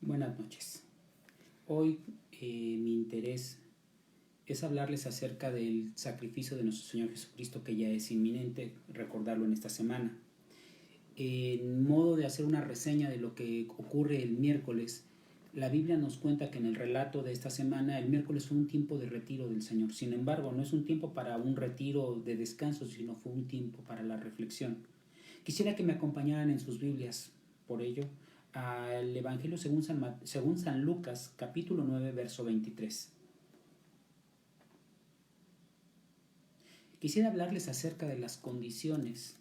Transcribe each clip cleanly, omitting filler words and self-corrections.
Buenas noches. Hoy mi interés es hablarles acerca del sacrificio de nuestro Señor Jesucristo, que ya es inminente, recordarlo en esta semana. En modo de hacer una reseña de lo que ocurre el miércoles, la Biblia nos cuenta que en el relato de esta semana el miércoles fue un tiempo de retiro del Señor. Sin embargo, no es un tiempo para un retiro de descanso, sino fue un tiempo para la reflexión. Quisiera que me acompañaran en sus Biblias, por ello, al Evangelio según San Lucas, capítulo 9, verso 23. Quisiera hablarles acerca de las condiciones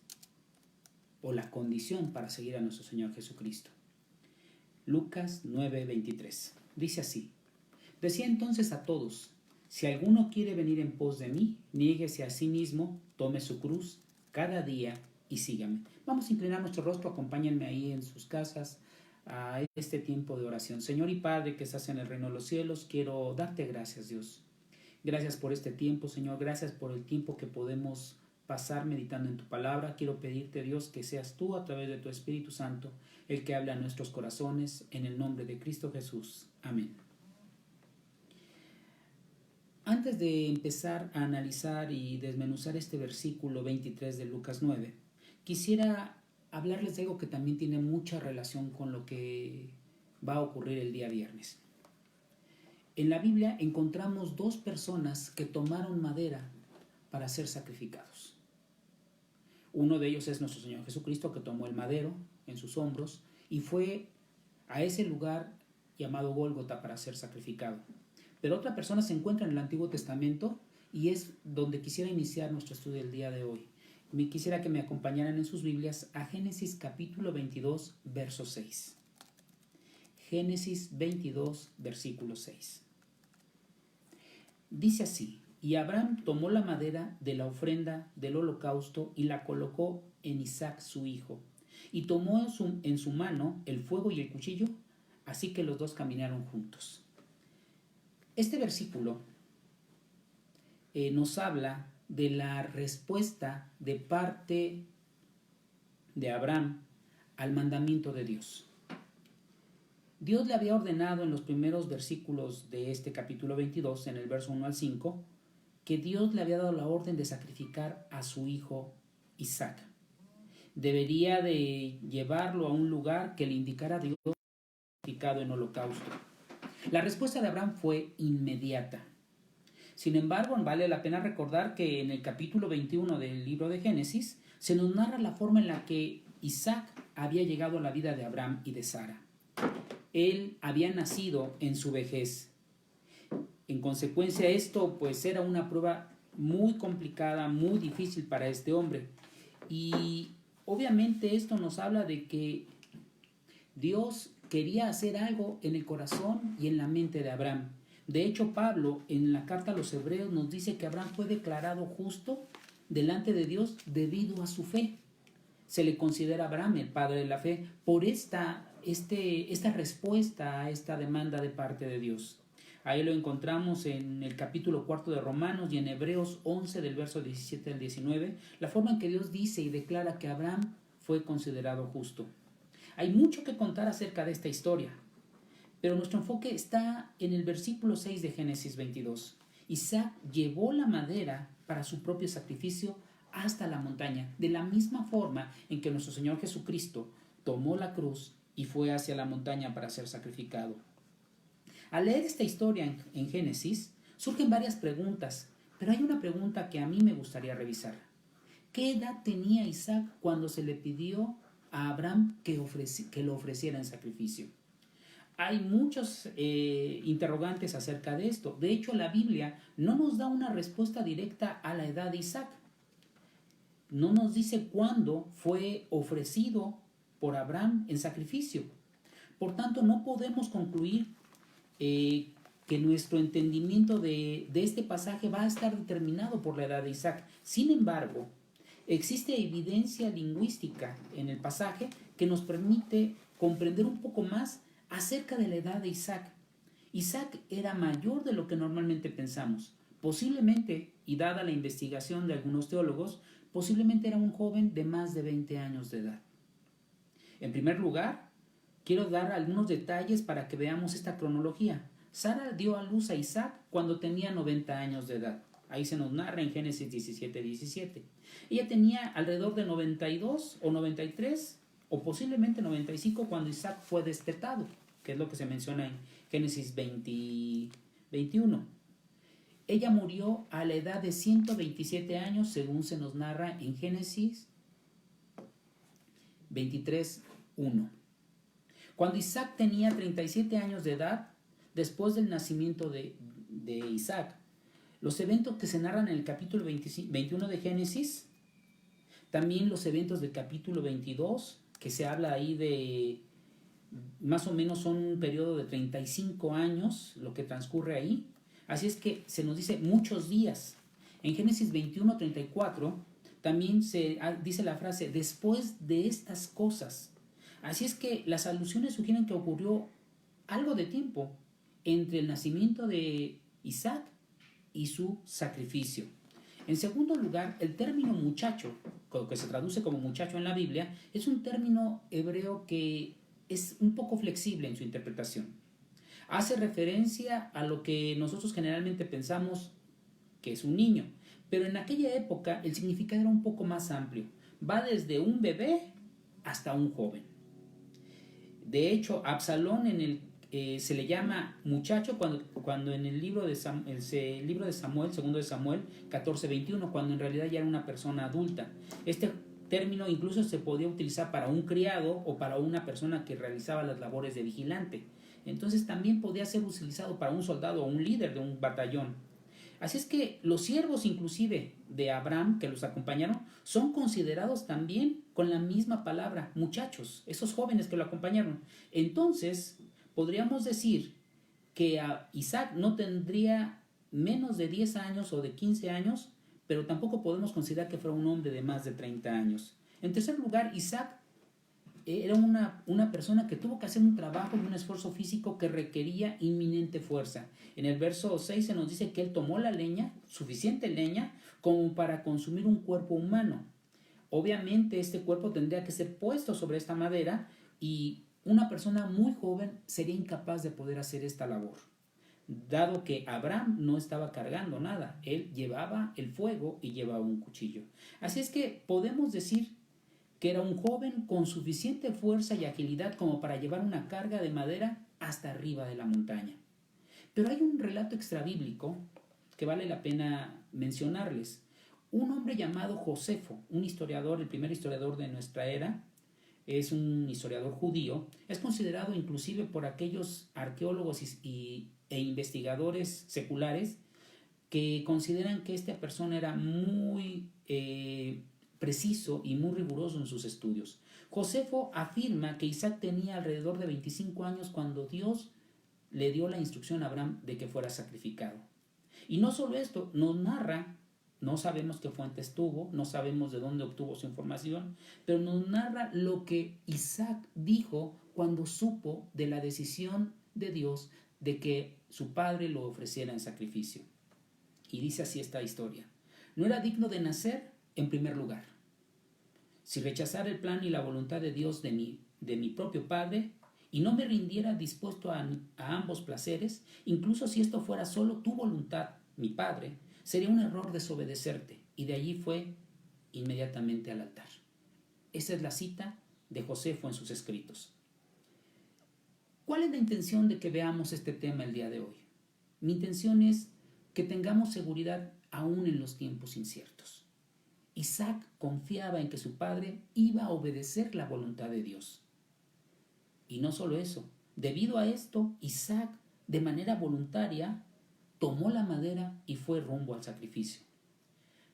o la condición para seguir a nuestro Señor Jesucristo. Lucas 9, 23. Dice así: decía entonces a todos: si alguno quiere venir en pos de mí, niéguese a sí mismo, tome su cruz cada día y sígame. Vamos a inclinar nuestro rostro, acompáñenme ahí en sus casas a este tiempo de oración. Señor y Padre que estás en el reino de los cielos, quiero darte gracias, Dios. Gracias por este tiempo, Señor. Gracias por el tiempo que podemos pasar meditando en tu palabra. Quiero pedirte, Dios, que seas tú a través de tu Espíritu Santo el que habla a nuestros corazones, en el nombre de Cristo Jesús. Amén. Antes de empezar a analizar y desmenuzar este versículo 23 de Lucas 9, quisiera hablarles de algo que también tiene mucha relación con lo que va a ocurrir el día viernes. En la Biblia encontramos dos personas que tomaron madera para ser sacrificados. Uno de ellos es nuestro Señor Jesucristo, que tomó el madero en sus hombros y fue a ese lugar llamado Gólgota para ser sacrificado. Pero otra persona se encuentra en el Antiguo Testamento y es donde quisiera iniciar nuestro estudio el día de hoy. Quisiera que me acompañaran en sus Biblias a Génesis capítulo 22, verso 6. Génesis 22, versículo 6. Dice así: y Abraham tomó la madera de la ofrenda del holocausto y la colocó en Isaac su hijo, y tomó en su mano el fuego y el cuchillo, así que los dos caminaron juntos. Este versículo nos habla de la respuesta de parte de Abraham al mandamiento de Dios. Dios le había ordenado en los primeros versículos de este capítulo 22, en el verso 1 al 5, que Dios le había dado la orden de sacrificar a su hijo Isaac. Debería de llevarlo a un lugar que le indicara a Dios sacrificado en holocausto. La respuesta de Abraham fue inmediata. Sin embargo, vale la pena recordar que en el capítulo 21 del libro de Génesis se nos narra la forma en la que Isaac había llegado a la vida de Abraham y de Sara. Él había nacido en su vejez. En consecuencia, esto pues era una prueba muy complicada, muy difícil para este hombre. Y obviamente esto nos habla de que Dios quería hacer algo en el corazón y en la mente de Abraham. De hecho, Pablo en la carta a los Hebreos nos dice que Abraham fue declarado justo delante de Dios debido a su fe. Se le considera a Abraham el padre de la fe por esta respuesta a esta demanda de parte de Dios. Ahí lo encontramos en el capítulo 4 de Romanos y en Hebreos 11 del verso 17 al 19, la forma en que Dios dice y declara que Abraham fue considerado justo. Hay mucho que contar acerca de esta historia, pero nuestro enfoque está en el versículo 6 de Génesis 22. Isaac llevó la madera para su propio sacrificio hasta la montaña, de la misma forma en que nuestro Señor Jesucristo tomó la cruz y fue hacia la montaña para ser sacrificado. Al leer esta historia en Génesis, surgen varias preguntas, pero hay una pregunta que a mí me gustaría revisar. ¿Qué edad tenía Isaac cuando se le pidió a Abraham que lo ofreciera en sacrificio? Hay muchos interrogantes acerca de esto. De hecho, la Biblia no nos da una respuesta directa a la edad de Isaac. No nos dice cuándo fue ofrecido por Abraham en sacrificio. Por tanto, no podemos concluir que nuestro entendimiento de este pasaje va a estar determinado por la edad de Isaac. Sin embargo, existe evidencia lingüística en el pasaje que nos permite comprender un poco más acerca de la edad de Isaac. Isaac era mayor de lo que normalmente pensamos. Posiblemente, y dada la investigación de algunos teólogos, posiblemente era un joven de más de 20 años de edad. En primer lugar, quiero dar algunos detalles para que veamos esta cronología. Sara dio a luz a Isaac cuando tenía 90 años de edad. Ahí se nos narra en Génesis 17:17. Ella tenía alrededor de 92 o 93 o posiblemente 95 cuando Isaac fue destetado, que es lo que se menciona en Génesis 21. Ella murió a la edad de 127 años, según se nos narra en Génesis 23:1. Cuando Isaac tenía 37 años de edad, después del nacimiento de Isaac, los eventos que se narran en el capítulo 21 de Génesis, también los eventos del capítulo 22, que se habla ahí de más o menos son un periodo de 35 años lo que transcurre ahí. Así es que se nos dice muchos días. En Génesis 21:34 también se dice la frase después de estas cosas. Así es que las alusiones sugieren que ocurrió algo de tiempo entre el nacimiento de Isaac y su sacrificio. En segundo lugar, el término muchacho, que se traduce como muchacho en la Biblia, es un término hebreo que es un poco flexible en su interpretación. Hace referencia a lo que nosotros generalmente pensamos que es un niño, pero en aquella época el significado era un poco más amplio. Va desde un bebé hasta un joven. De hecho, Absalón se le llama muchacho cuando en el libro de Samuel, segundo de Samuel 14:21, cuando en realidad ya era una persona adulta. Este término incluso se podía utilizar para un criado o para una persona que realizaba las labores de vigilante. Entonces también podía ser utilizado para un soldado o un líder de un batallón. Así es que los siervos inclusive de Abraham que los acompañaron son considerados también con la misma palabra, muchachos, esos jóvenes que lo acompañaron. Entonces podríamos decir que a Isaac no tendría menos de 10 años o de 15 años, pero tampoco podemos considerar que fuera un hombre de más de 30 años. En tercer lugar, Isaac era una persona que tuvo que hacer un trabajo y un esfuerzo físico que requería inminente fuerza. En el verso 6 se nos dice que él tomó la leña, suficiente leña, como para consumir un cuerpo humano. Obviamente este cuerpo tendría que ser puesto sobre esta madera y una persona muy joven sería incapaz de poder hacer esta labor, dado que Abraham no estaba cargando nada, él llevaba el fuego y llevaba un cuchillo. Así es que podemos decir que era un joven con suficiente fuerza y agilidad como para llevar una carga de madera hasta arriba de la montaña. Pero hay un relato extrabíblico que vale la pena mencionarles. Un hombre llamado Josefo, un historiador, el primer historiador de nuestra era, es un historiador judío, es considerado inclusive por aquellos arqueólogos e investigadores seculares que consideran que esta persona era muy preciso y muy riguroso en sus estudios. Josefo afirma que Isaac tenía alrededor de 25 años cuando Dios le dio la instrucción a Abraham de que fuera sacrificado. Y no solo esto, nos narra, no sabemos qué fuentes tuvo, no sabemos de dónde obtuvo su información, pero nos narra lo que Isaac dijo cuando supo de la decisión de Dios de que su padre lo ofreciera en sacrificio. Y dice así esta historia: no era digno de nacer en primer lugar. Si rechazara el plan y la voluntad de Dios de mi propio padre y no me rindiera dispuesto a ambos placeres, incluso si esto fuera solo tu voluntad, mi padre, sería un error desobedecerte. Y de allí fue inmediatamente al altar. Esa es la cita de Josefo en sus escritos. ¿Cuál es la intención de que veamos este tema el día de hoy? Mi intención es que tengamos seguridad aún en los tiempos inciertos. Isaac confiaba en que su padre iba a obedecer la voluntad de Dios. Y no solo eso, debido a esto, Isaac, de manera voluntaria, tomó la madera y fue rumbo al sacrificio.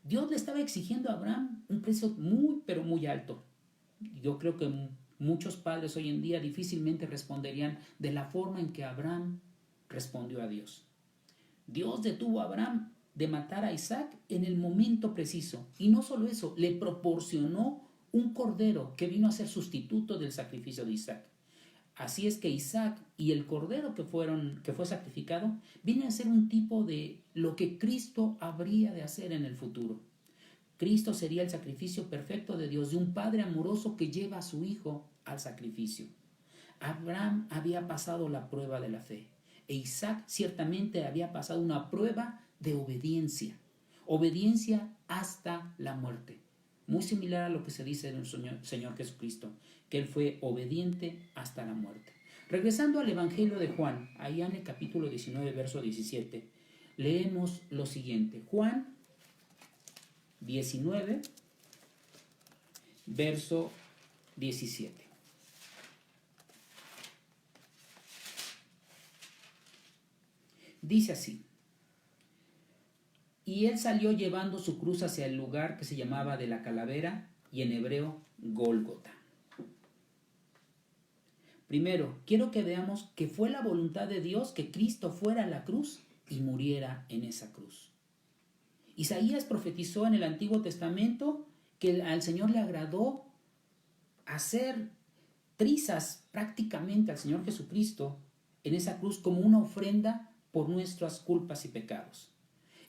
Dios le estaba exigiendo a Abraham un precio muy, pero muy alto. Yo creo que muchos padres hoy en día difícilmente responderían de la forma en que Abraham respondió a Dios. Dios detuvo a Abraham de matar a Isaac en el momento preciso. Y no solo eso, le proporcionó un cordero que vino a ser sustituto del sacrificio de Isaac. Así es que Isaac y el cordero que fue sacrificado viene a ser un tipo de lo que Cristo habría de hacer en el futuro. Cristo sería el sacrificio perfecto de Dios, de un Padre amoroso que lleva a su Hijo al sacrificio. Abraham había pasado la prueba de la fe e Isaac ciertamente había pasado una prueba de obediencia. Obediencia hasta la muerte. Muy similar a lo que se dice del Señor Jesucristo, que Él fue obediente hasta la muerte. Regresando al Evangelio de Juan, allá en el capítulo 19, verso 17, leemos lo siguiente. Juan 19, verso 17. Dice así: y él salió llevando su cruz hacia el lugar que se llamaba de la calavera, y en hebreo Gólgota. Primero, quiero que veamos que fue la voluntad de Dios que Cristo fuera a la cruz y muriera en esa cruz. Isaías profetizó en el Antiguo Testamento que al Señor le agradó hacer trizas prácticamente al Señor Jesucristo en esa cruz como una ofrenda por nuestras culpas y pecados.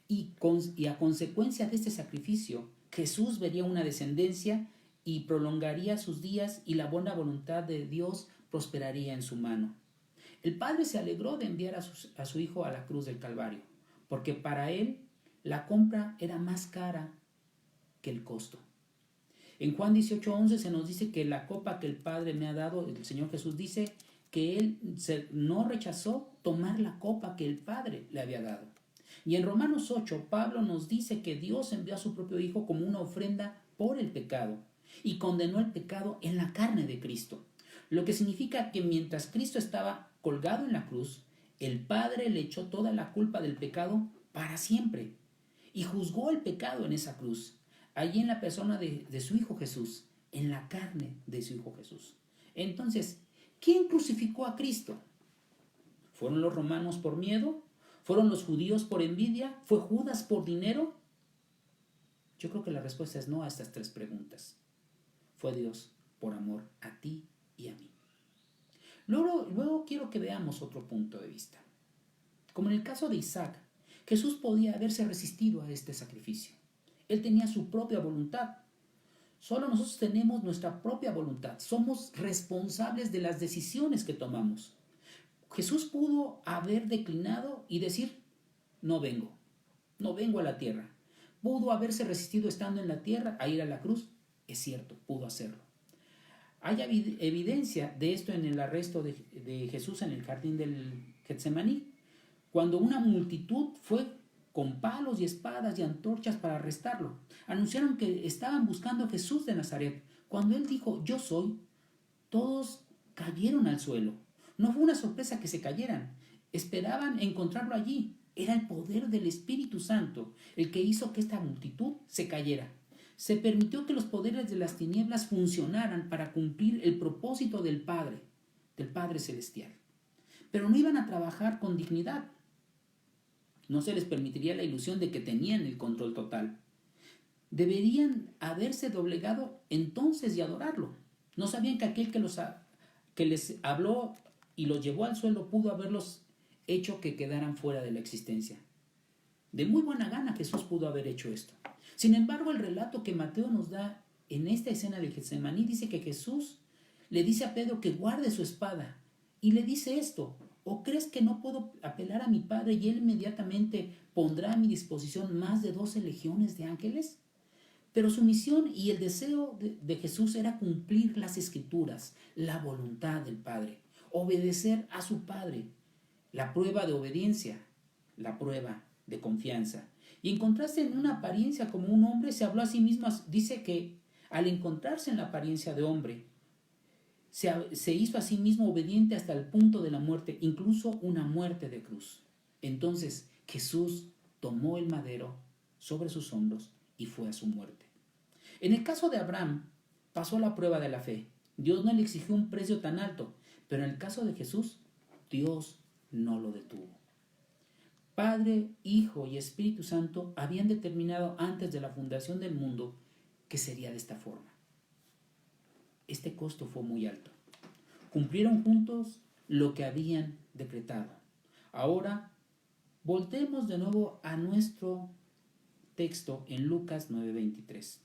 Y a consecuencia de este sacrificio, Jesús vería una descendencia y prolongaría sus días y la buena voluntad de Dios prosperaría en su mano. El Padre se alegró de enviar a su Hijo a la cruz del Calvario, porque para Él la compra era más cara que el costo. En Juan 18:11 se nos dice que la copa que el Padre me ha dado, el Señor Jesús dice que Él no rechazó tomar la copa que el Padre le había dado. Y en Romanos 8, Pablo nos dice que Dios envió a su propio Hijo como una ofrenda por el pecado y condenó el pecado en la carne de Cristo. Lo que significa que mientras Cristo estaba colgado en la cruz, el Padre le echó toda la culpa del pecado para siempre y juzgó el pecado en esa cruz, allí en la persona de su Hijo Jesús, en la carne de su Hijo Jesús. Entonces, ¿quién crucificó a Cristo? ¿Fueron los romanos por miedo? ¿Fueron los judíos por envidia? ¿Fue Judas por dinero? Yo creo que la respuesta es no a estas tres preguntas. Fue Dios por amor a ti y a mí. Luego quiero que veamos otro punto de vista. Como en el caso de Isaac, Jesús podía haberse resistido a este sacrificio. Él tenía su propia voluntad. Solo nosotros tenemos nuestra propia voluntad. Somos responsables de las decisiones que tomamos. Jesús pudo haber declinado y decir, no vengo a la tierra. Pudo haberse resistido estando en la tierra a ir a la cruz. Es cierto, pudo hacerlo. Hay evidencia de esto en el arresto de Jesús en el jardín del Getsemaní, cuando una multitud fue con palos y espadas y antorchas para arrestarlo. Anunciaron que estaban buscando a Jesús de Nazaret. Cuando él dijo, yo soy, todos cayeron al suelo. No fue una sorpresa que se cayeran. Esperaban encontrarlo allí. Era el poder del Espíritu Santo el que hizo que esta multitud se cayera. Se permitió que los poderes de las tinieblas funcionaran para cumplir el propósito del Padre Celestial. Pero no iban a trabajar con dignidad. No se les permitiría la ilusión de que tenían el control total. Deberían haberse doblegado entonces y adorarlo. No sabían que aquel que les habló y los llevó al suelo pudo haberlos hecho que quedaran fuera de la existencia. De muy buena gana Jesús pudo haber hecho esto. Sin embargo, el relato que Mateo nos da en esta escena del Getsemaní dice que Jesús le dice a Pedro que guarde su espada y le dice esto: ¿o crees que no puedo apelar a mi Padre y Él inmediatamente pondrá a mi disposición más de 12 legiones de ángeles? Pero su misión y el deseo de Jesús era cumplir las Escrituras, la voluntad del Padre, obedecer a su Padre. La prueba de obediencia, la prueba de confianza. Y encontrarse en una apariencia como un hombre, se habló a sí mismo, dice que al encontrarse en la apariencia de hombre, se hizo a sí mismo obediente hasta el punto de la muerte, incluso una muerte de cruz. Entonces Jesús tomó el madero sobre sus hombros y fue a su muerte. En el caso de Abraham, pasó la prueba de la fe. Dios no le exigió un precio tan alto, pero en el caso de Jesús, Dios no lo detuvo. Padre, Hijo y Espíritu Santo habían determinado antes de la fundación del mundo que sería de esta forma. Este costo fue muy alto. Cumplieron juntos lo que habían decretado. Ahora, voltemos de nuevo a nuestro texto en Lucas 9:23.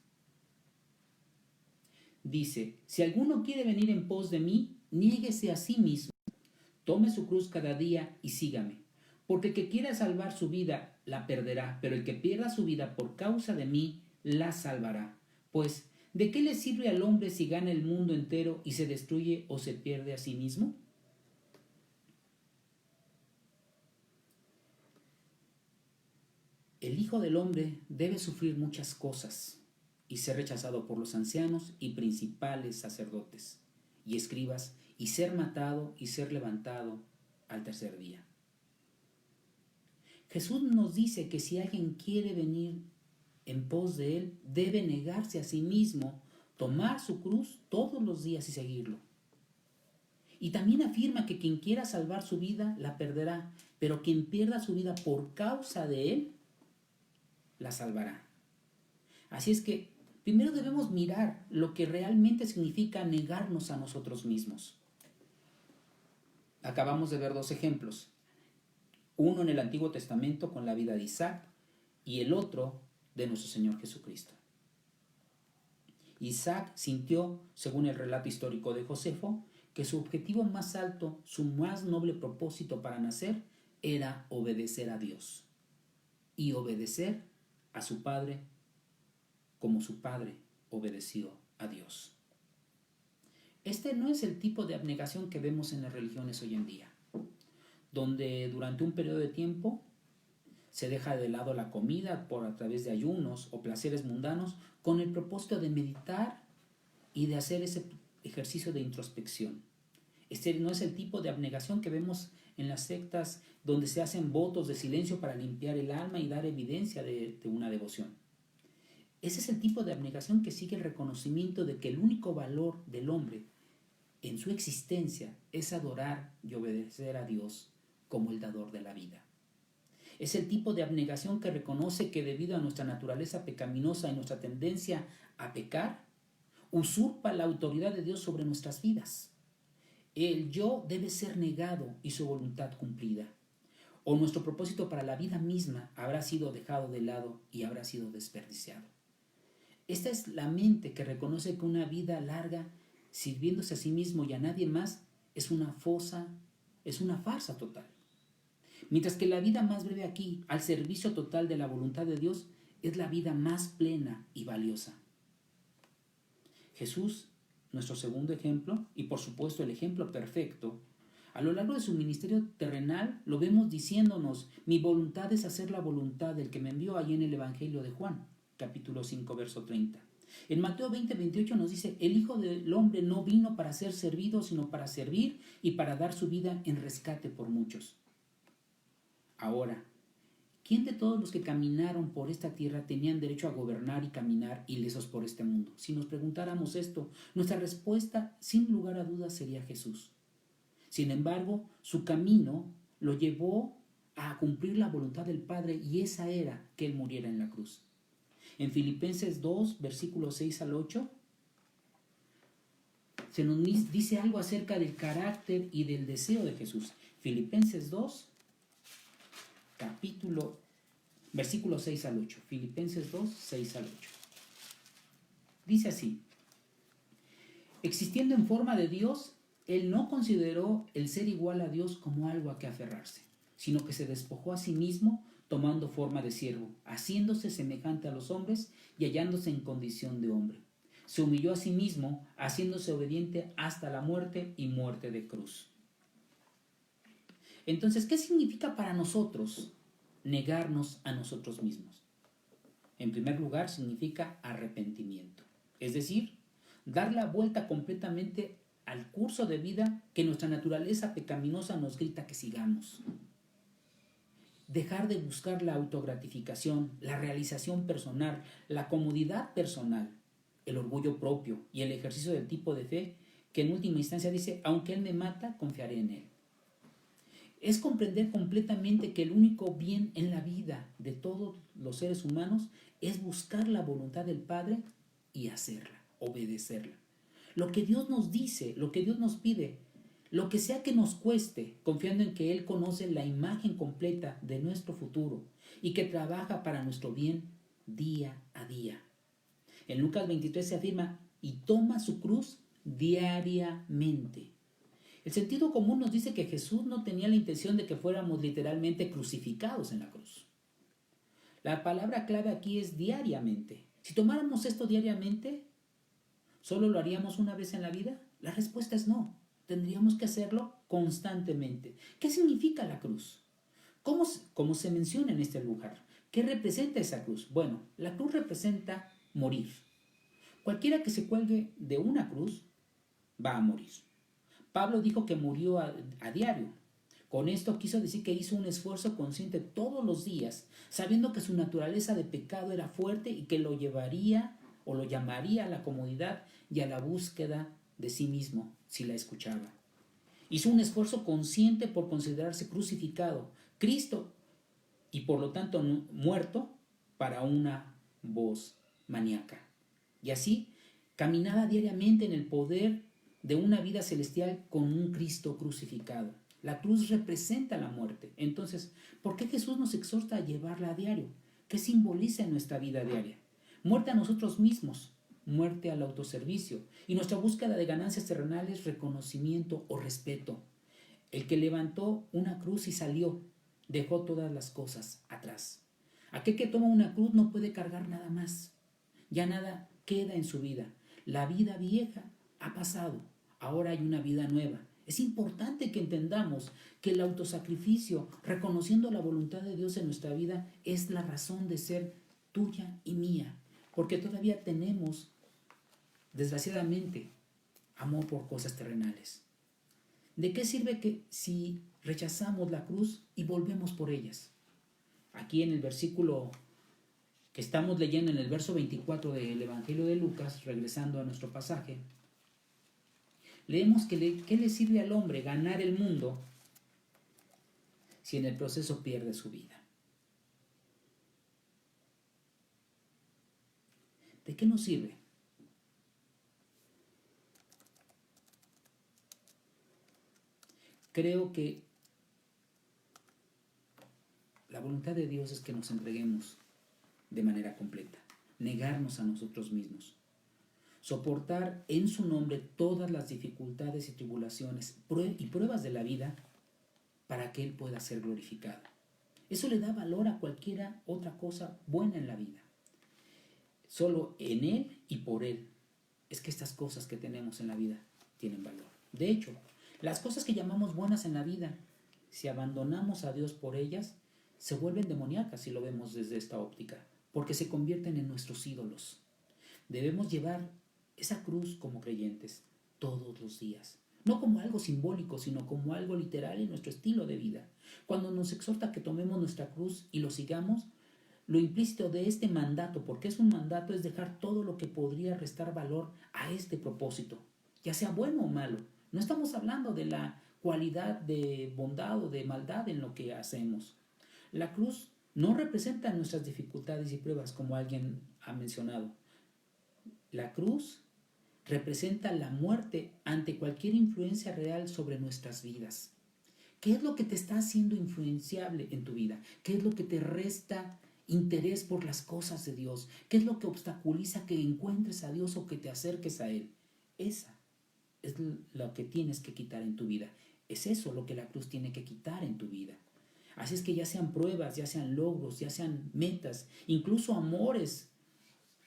Dice, si alguno quiere venir en pos de mí, niéguese a sí mismo, tome su cruz cada día y sígame. Porque el que quiera salvar su vida la perderá, pero el que pierda su vida por causa de mí la salvará. Pues, ¿de qué le sirve al hombre si gana el mundo entero y se destruye o se pierde a sí mismo? El Hijo del Hombre debe sufrir muchas cosas y ser rechazado por los ancianos y principales sacerdotes y escribas, y ser matado y ser levantado al tercer día. Jesús nos dice que si alguien quiere venir en pos de Él, debe negarse a sí mismo, tomar su cruz todos los días y seguirlo. Y también afirma que quien quiera salvar su vida la perderá, pero quien pierda su vida por causa de Él la salvará. Así es que primero debemos mirar lo que realmente significa negarnos a nosotros mismos. Acabamos de ver dos ejemplos. Uno en el Antiguo Testamento con la vida de Isaac y el otro de nuestro Señor Jesucristo. Isaac sintió, según el relato histórico de Josefo, que su objetivo más alto, su más noble propósito para nacer, era obedecer a Dios y obedecer a su padre como su padre obedeció a Dios. Este no es el tipo de abnegación que vemos en las religiones hoy en día, donde durante un periodo de tiempo se deja de lado la comida a través de ayunos o placeres mundanos con el propósito de meditar y de hacer ese ejercicio de introspección. Este no es el tipo de abnegación que vemos en las sectas donde se hacen votos de silencio para limpiar el alma y dar evidencia de una devoción. Ese es el tipo de abnegación que sigue el reconocimiento de que el único valor del hombre en su existencia es adorar y obedecer a Dios como el dador de la vida. Es el tipo de abnegación que reconoce que debido a nuestra naturaleza pecaminosa y nuestra tendencia a pecar, usurpa la autoridad de Dios sobre nuestras vidas. El yo debe ser negado y su voluntad cumplida. O nuestro propósito para la vida misma habrá sido dejado de lado y habrá sido desperdiciado. Esta es la mente que reconoce que una vida larga sirviéndose a sí mismo y a nadie más es una farsa total. Mientras que la vida más breve aquí, al servicio total de la voluntad de Dios, es la vida más plena y valiosa. Jesús, nuestro segundo ejemplo, y por supuesto el ejemplo perfecto, a lo largo de su ministerio terrenal lo vemos diciéndonos: mi voluntad es hacer la voluntad del que me envió, allí en el Evangelio de Juan, capítulo 5, verso 30. En Mateo 20, 28 nos dice: el Hijo del Hombre no vino para ser servido, sino para servir y para dar su vida en rescate por muchos. Ahora, ¿quién de todos los que caminaron por esta tierra tenían derecho a gobernar y caminar ilesos por este mundo? Si nos preguntáramos esto, nuestra respuesta, sin lugar a dudas, sería Jesús. Sin embargo, su camino lo llevó a cumplir la voluntad del Padre, y esa era que Él muriera en la cruz. En Filipenses 2, versículos 6 al 8, se nos dice algo acerca del carácter y del deseo de Jesús. Filipenses 2, versículos 6 al 8. Filipenses 2, 6 al 8. Dice así: existiendo en forma de Dios, Él no consideró el ser igual a Dios como algo a que aferrarse, sino que se despojó a sí mismo, tomando forma de siervo, haciéndose semejante a los hombres y hallándose en condición de hombre. Se humilló a sí mismo, haciéndose obediente hasta la muerte y muerte de cruz. Entonces, ¿qué significa para nosotros negarnos a nosotros mismos? En primer lugar, significa arrepentimiento, es decir, dar la vuelta completamente al curso de vida que nuestra naturaleza pecaminosa nos grita que sigamos. Dejar de buscar la autogratificación, la realización personal, la comodidad personal, el orgullo propio y el ejercicio del tipo de fe que en última instancia dice: aunque Él me mata, confiaré en Él. Es comprender completamente que el único bien en la vida de todos los seres humanos es buscar la voluntad del Padre y hacerla, obedecerla. Lo que Dios nos dice, lo que Dios nos pide, lo que sea que nos cueste, confiando en que Él conoce la imagen completa de nuestro futuro y que trabaja para nuestro bien día a día. En Lucas 23 se afirma: y toma su cruz diariamente. El sentido común nos dice que Jesús no tenía la intención de que fuéramos literalmente crucificados en la cruz. La palabra clave aquí es diariamente. Si tomáramos esto diariamente, ¿solo lo haríamos una vez en la vida? La respuesta es no. Tendríamos que hacerlo constantemente. ¿Qué significa la cruz? ¿Cómo se menciona en este lugar? ¿Qué representa esa cruz? Bueno, la cruz representa morir. Cualquiera que se cuelgue de una cruz va a morir. Pablo dijo que murió a diario. Con esto quiso decir que hizo un esfuerzo consciente todos los días, sabiendo que su naturaleza de pecado era fuerte y que lo llevaría o lo llamaría a la comodidad y a la búsqueda de sí mismo si la escuchaba. Hizo un esfuerzo consciente por considerarse crucificado, Cristo, y por lo tanto muerto para una voz maníaca. Y así caminaba diariamente en el poder de una vida celestial con un Cristo crucificado. La cruz representa la muerte. Entonces, ¿por qué Jesús nos exhorta a llevarla a diario? ¿Qué simboliza en nuestra vida diaria? Muerte a nosotros mismos, muerte al autoservicio y nuestra búsqueda de ganancias terrenales, reconocimiento o respeto. El que levantó una cruz y salió, dejó todas las cosas atrás. Aquel que toma una cruz no puede cargar nada más. Ya nada queda en su vida. La vida vieja ha pasado. Ahora hay una vida nueva. Es importante que entendamos que el autosacrificio, reconociendo la voluntad de Dios en nuestra vida, es la razón de ser tuya y mía. Porque todavía tenemos, desgraciadamente, amor por cosas terrenales. ¿De qué sirve que si rechazamos la cruz y volvemos por ellas? Aquí en el versículo que estamos leyendo, en el verso 24 del Evangelio de Lucas, regresando a nuestro pasaje, leemos que ¿qué le sirve al hombre ganar el mundo si en el proceso pierde su vida? ¿De qué nos sirve? Creo que la voluntad de Dios es que nos entreguemos de manera completa, negarnos a nosotros mismos, soportar en su nombre todas las dificultades y tribulaciones y pruebas de la vida para que Él pueda ser glorificado. Eso le da valor a cualquier otra cosa buena en la vida. Solo en Él y por Él es que estas cosas que tenemos en la vida tienen valor. De hecho, las cosas que llamamos buenas en la vida, si abandonamos a Dios por ellas, se vuelven demoníacas si lo vemos desde esta óptica, porque se convierten en nuestros ídolos. Debemos llevar esa cruz como creyentes todos los días, no como algo simbólico, sino como algo literal en nuestro estilo de vida. Cuando nos exhorta que tomemos nuestra cruz y lo sigamos, lo implícito de este mandato, porque es un mandato, es dejar todo lo que podría restar valor a este propósito, ya sea bueno o malo. No estamos hablando de la cualidad de bondad o de maldad en lo que hacemos. La cruz no representa nuestras dificultades y pruebas, como alguien ha mencionado. La cruz representa la muerte ante cualquier influencia real sobre nuestras vidas. ¿Qué es lo que te está haciendo influenciable en tu vida? ¿Qué es lo que te resta interés por las cosas de Dios? ¿Qué es lo que obstaculiza que encuentres a Dios o que te acerques a Él? Esa es lo que tienes que quitar en tu vida. Es eso lo que la cruz tiene que quitar en tu vida. Así es que ya sean pruebas, ya sean logros, ya sean metas, incluso amores,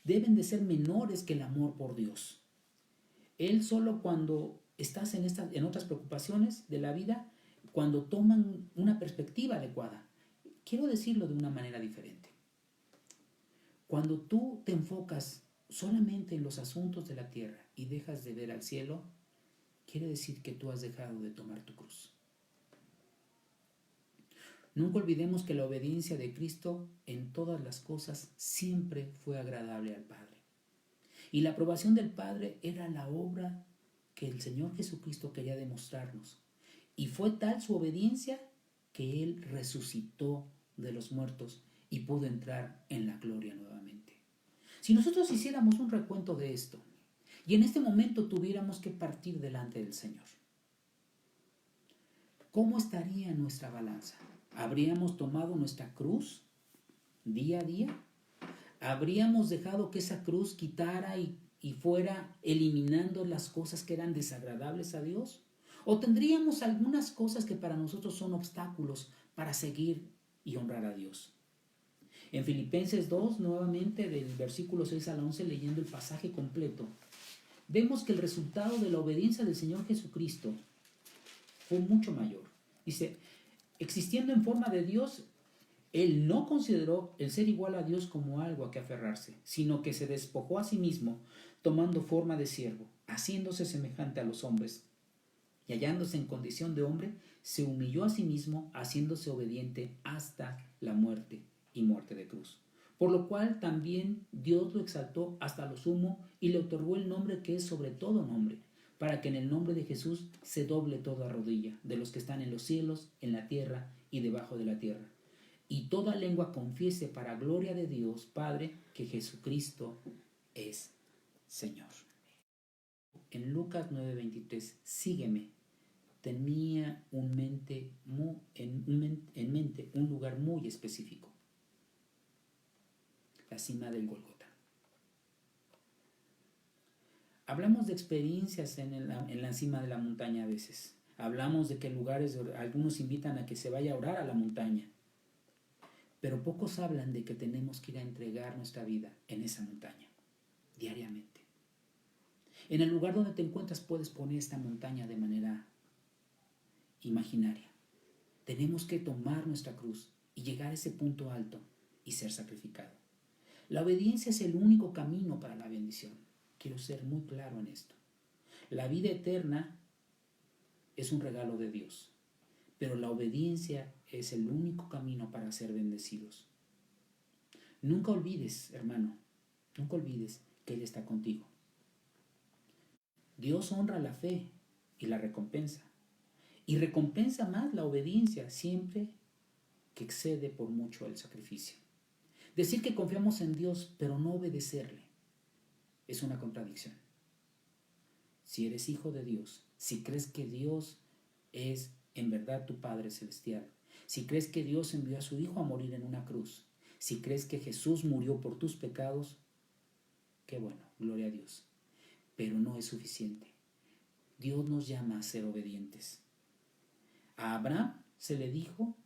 deben de ser menores que el amor por Dios. Él solo cuando estás en otras preocupaciones de la vida, cuando toman una perspectiva adecuada. Quiero decirlo de una manera diferente. Cuando tú te enfocas solamente en los asuntos de la tierra y dejas de ver al cielo, quiere decir que tú has dejado de tomar tu cruz. Nunca olvidemos que la obediencia de Cristo en todas las cosas siempre fue agradable al Padre. Y la aprobación del Padre era la obra que el Señor Jesucristo quería demostrarnos. Y fue tal su obediencia que Él resucitó de los muertos y pudo entrar en la gloria nuevamente. Si nosotros hiciéramos un recuento de esto y en este momento tuviéramos que partir delante del Señor, ¿cómo estaría nuestra balanza? ¿Habríamos tomado nuestra cruz día a día? ¿Habríamos dejado que esa cruz quitara y fuera eliminando las cosas que eran desagradables a Dios? O tendríamos algunas cosas que para nosotros son obstáculos para seguir y honrar a Dios. En Filipenses 2, nuevamente del versículo 6 al 11, leyendo el pasaje completo, vemos que el resultado de la obediencia del Señor Jesucristo fue mucho mayor. Dice, existiendo en forma de Dios, Él no consideró el ser igual a Dios como algo a que aferrarse, sino que se despojó a sí mismo, tomando forma de siervo, haciéndose semejante a los hombres, y hallándose en condición de hombre, se humilló a sí mismo, haciéndose obediente hasta la muerte y muerte de cruz. Por lo cual también Dios lo exaltó hasta lo sumo y le otorgó el nombre que es sobre todo nombre, para que en el nombre de Jesús se doble toda rodilla, de los que están en los cielos, en la tierra y debajo de la tierra, y toda lengua confiese para gloria de Dios Padre que Jesucristo es Señor. En Lucas 9:23, sígueme, tenía en mente un lugar muy específico, la cima del Golgota. Hablamos de experiencias en la cima de la montaña a veces. Hablamos de que lugares, algunos invitan a que se vaya a orar a la montaña. Pero pocos hablan de que tenemos que ir a entregar nuestra vida en esa montaña, diariamente. En el lugar donde te encuentras puedes poner esta montaña de manera imaginaria. Tenemos que tomar nuestra cruz y llegar a ese punto alto y ser sacrificado. La obediencia es el único camino para la bendición. Quiero ser muy claro en esto. La vida eterna es un regalo de Dios, pero la obediencia es el único camino para ser bendecidos. Nunca olvides, hermano, nunca olvides que Él está contigo. Dios honra la fe y la recompensa. Y recompensa más la obediencia siempre que excede por mucho el sacrificio. Decir que confiamos en Dios, pero no obedecerle, es una contradicción. Si eres hijo de Dios, si crees que Dios es en verdad tu Padre Celestial, si crees que Dios envió a su Hijo a morir en una cruz, si crees que Jesús murió por tus pecados, qué bueno, gloria a Dios. Pero no es suficiente. Dios nos llama a ser obedientes. A Abraham se le dijo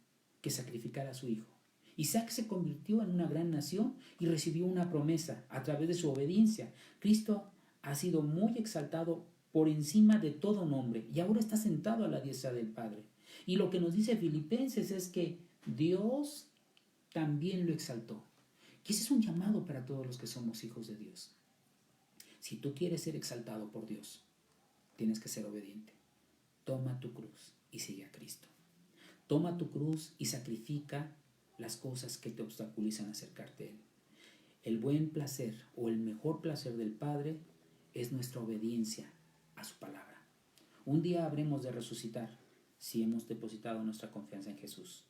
que sacrificara a su hijo. Isaac se convirtió en una gran nación y recibió una promesa a través de su obediencia. Cristo ha sido muy exaltado por encima de todo nombre y ahora está sentado a la diestra del Padre. Y lo que nos dice Filipenses es que Dios también lo exaltó. Y ese es un llamado para todos los que somos hijos de Dios. Si tú quieres ser exaltado por Dios, tienes que ser obediente. Toma tu cruz y sigue a Cristo. Toma tu cruz y sacrifica las cosas que te obstaculizan a acercarte a Él. El buen placer o el mejor placer del Padre es nuestra obediencia a su palabra. Un día habremos de resucitar si hemos depositado nuestra confianza en Jesús.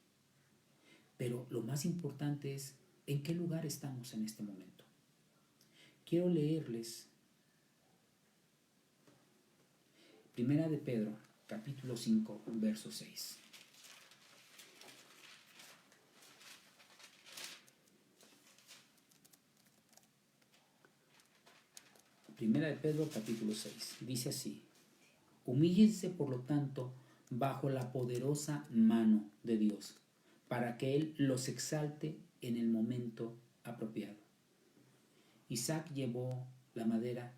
Pero lo más importante es en qué lugar estamos en este momento. Quiero leerles Primera de Pedro, capítulo 5, verso 6. Primera de Pedro, capítulo 6. Dice así: humíllense, por lo tanto, bajo la poderosa mano de Dios, para que Él los exalte en el momento apropiado. Isaac llevó la madera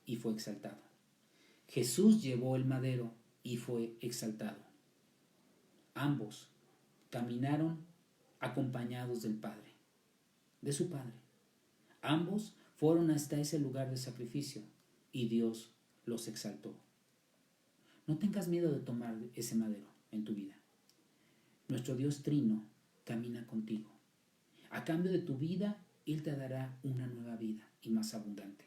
y fue exaltado. Jesús llevó el madero y fue exaltado. Ambos caminaron acompañados del Padre, de su Padre. Ambos fueron hasta ese lugar de sacrificio y Dios los exaltó. No tengas miedo de tomar ese madero en tu vida. Nuestro Dios Trino camina contigo. A cambio de tu vida, Él te dará una nueva vida y más abundante.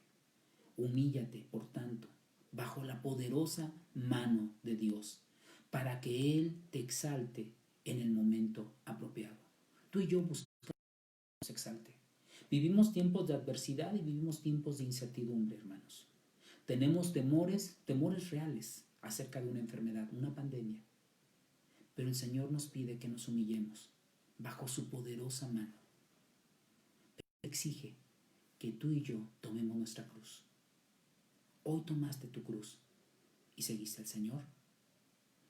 Humíllate, por tanto, bajo la poderosa mano de Dios, para que Él te exalte en el momento apropiado. Tú y yo buscamos que nos exalte. Vivimos tiempos de adversidad y vivimos tiempos de incertidumbre, hermanos. Tenemos temores reales acerca de una enfermedad, una pandemia. Pero el Señor nos pide que nos humillemos bajo su poderosa mano. Él exige que tú y yo tomemos nuestra cruz. Hoy tomaste tu cruz y seguiste al Señor.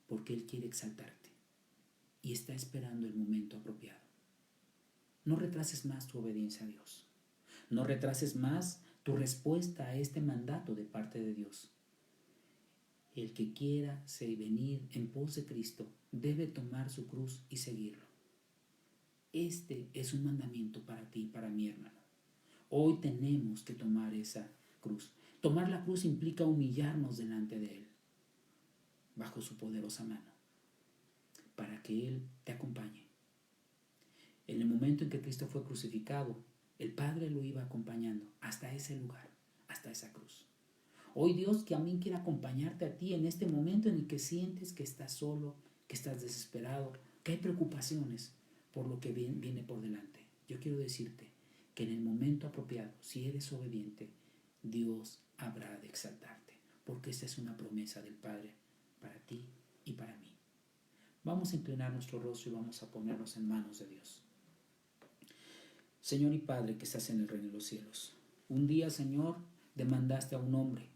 porque Él quiere exaltarte y está esperando el momento apropiado. No retrases más tu obediencia a Dios. No retrases más tu respuesta a este mandato de parte de Dios. El que quiera venir en pos de Cristo debe tomar su cruz y seguirlo. Este es un mandamiento para ti y para mi hermano. Hoy tenemos que tomar esa cruz. Tomar la cruz implica humillarnos delante de Él, bajo su poderosa mano, para que Él te acompañe. En el momento en que Cristo fue crucificado, el Padre lo iba acompañando hasta ese lugar, hasta esa cruz. Hoy Dios también quiere acompañarte a ti en este momento en el que sientes que estás solo, que estás desesperado, que hay preocupaciones por lo que viene por delante. Yo quiero decirte que en el momento apropiado, si eres obediente, Dios habrá de exaltarte, porque esta es una promesa del Padre para ti y para mí. Vamos a inclinar nuestro rostro y vamos a ponernos en manos de Dios. Señor y Padre que estás en el reino de los cielos, un día, Señor, demandaste a un hombre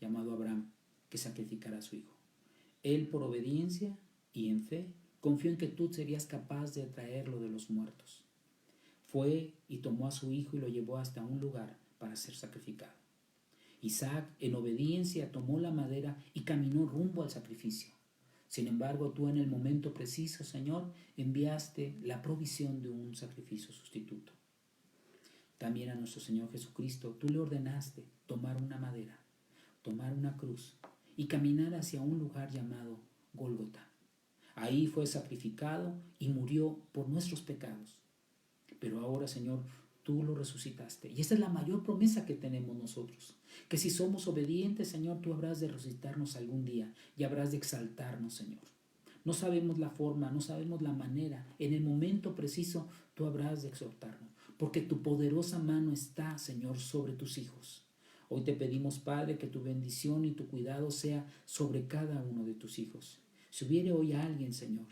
llamado Abraham que sacrificara a su hijo. Él, por obediencia y en fe, confió en que tú serías capaz de traerlo de los muertos. Fue y tomó a su hijo y lo llevó hasta un lugar para ser sacrificado. Isaac, en obediencia, tomó la madera y caminó rumbo al sacrificio. Sin embargo, tú en el momento preciso, Señor, enviaste la provisión de un sacrificio sustituto. También a nuestro Señor Jesucristo, tú le ordenaste tomar una madera, tomar una cruz y caminar hacia un lugar llamado Gólgota. Ahí fue sacrificado y murió por nuestros pecados. Pero ahora, Señor, tú lo resucitaste. Y esa es la mayor promesa que tenemos nosotros. Que si somos obedientes, Señor, tú habrás de resucitarnos algún día y habrás de exaltarnos, Señor. No sabemos la forma, no sabemos la manera. En el momento preciso, tú habrás de exhortarnos. Porque tu poderosa mano está, Señor, sobre tus hijos. Hoy te pedimos, Padre, que tu bendición y tu cuidado sea sobre cada uno de tus hijos. Si hubiere hoy alguien, Señor,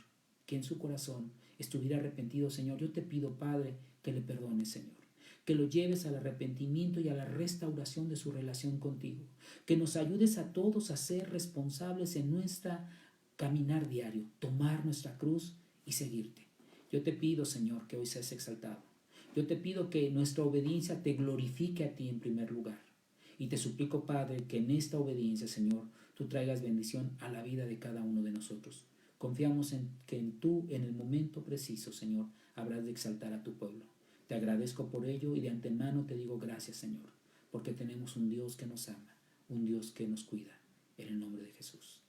que en su corazón estuviera arrepentido, Señor, yo te pido, Padre, que le perdones, Señor. Que lo lleves al arrepentimiento y a la restauración de su relación contigo. Que nos ayudes a todos a ser responsables en nuestra caminar diario, tomar nuestra cruz y seguirte. Yo te pido, Señor, que hoy seas exaltado. Yo te pido que nuestra obediencia te glorifique a ti en primer lugar. Y te suplico, Padre, que en esta obediencia, Señor, tú traigas bendición a la vida de cada uno de nosotros. Confiamos en que tú, en el momento preciso, Señor, habrás de exaltar a tu pueblo. Te agradezco por ello y de antemano te digo gracias, Señor, porque tenemos un Dios que nos ama, un Dios que nos cuida. En el nombre de Jesús.